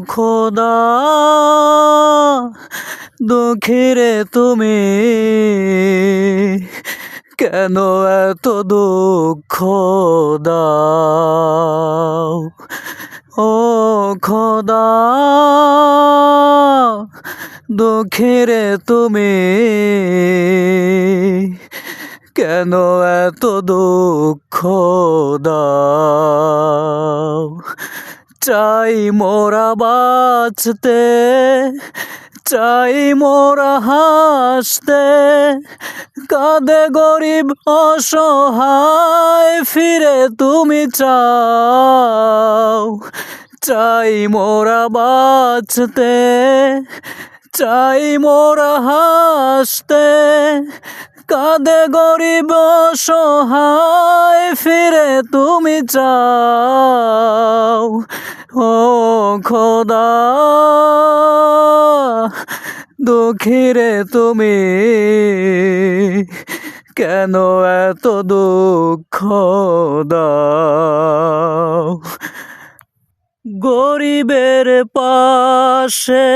খোদা দুঃখীরে তুমি কেন এত দুঃখ দাও ও খোদা দুঃখীরে তুমি কেন এত দুঃখ দাও চাই মোরা বাঁচতে চাই মোরা হাসতে কাঁদে গরিব অসহায় ফিরে তুমি চাও চাই মোরা বাঁচতে চাই মোরা হাসতে কাঁদে গরিব অসহায় ফিরে তুমি চাও ও খোদা দুঃখীরে তুমি কেন এত দুঃখ দাও গরিবের পাশে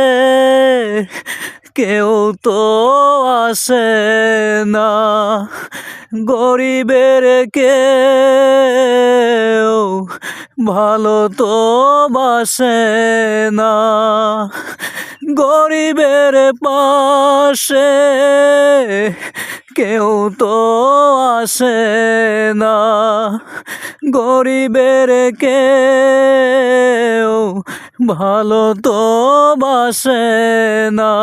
কেউ তো আসে না গরিবের কেউ ভালো তো বাসে না গরিবের পাশে কেউ তো আসে না গরিবের কেউ ভালো তো বাসে না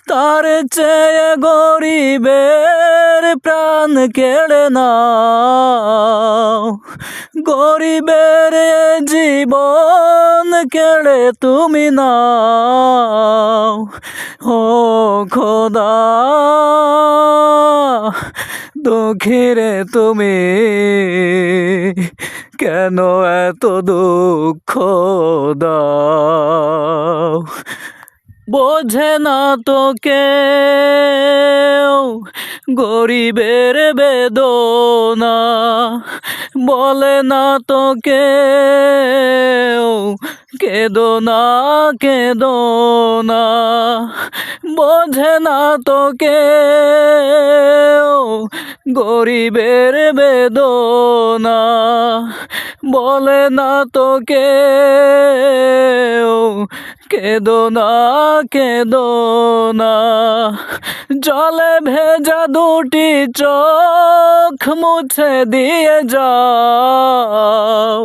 তার চেয়ে গরিবের প্রাণ কেড়ে নাও গরিবের জীবন কেড়ে তুমি নাও ও খোদা দুঃখীরে তুমি কেন এত দুঃখ দাও বোঝে না তো কেউ গরিবের বেদনা বলে না তো কেউ কেঁদো না কেঁদো না বোঝে না তো কেউ গরিবের বেদনা বলে না তো কেউ কেঁদো না কেঁদো না জলে ভেজা দুটি চোখ মুছে দিয়ে যাও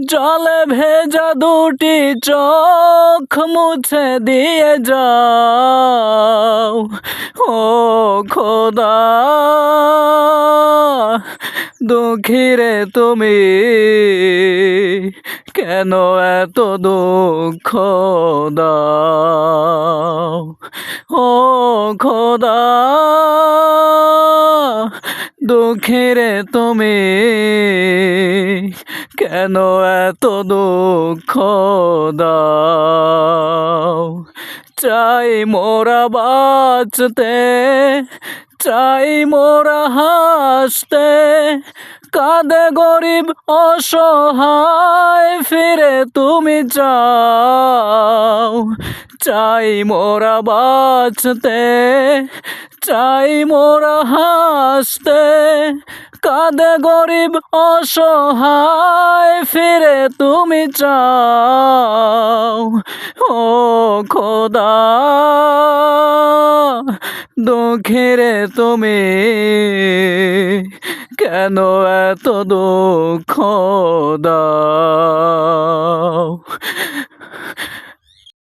জলে ভেজা দুটি চোখ মুছে দিয়ে যাও ও খোদা দুঃখীরে তুমি কেন এত দুঃখ দাও ও খোদা দুঃখীরে তুমি কেন এত দুঃখ দাও চাই মোরা বাঁচতে চাই মোরা হাসতে কাঁদে গরিব অসহায় ফিরে তুমি চাও চাই মোরা বাঁচতে চাই মোরা হাসতে কাঁদে গরিব অসহায় ফিরে তুমি চাও ও খোদা দুঃখীরে তুমি কেন এত দুঃখ দাও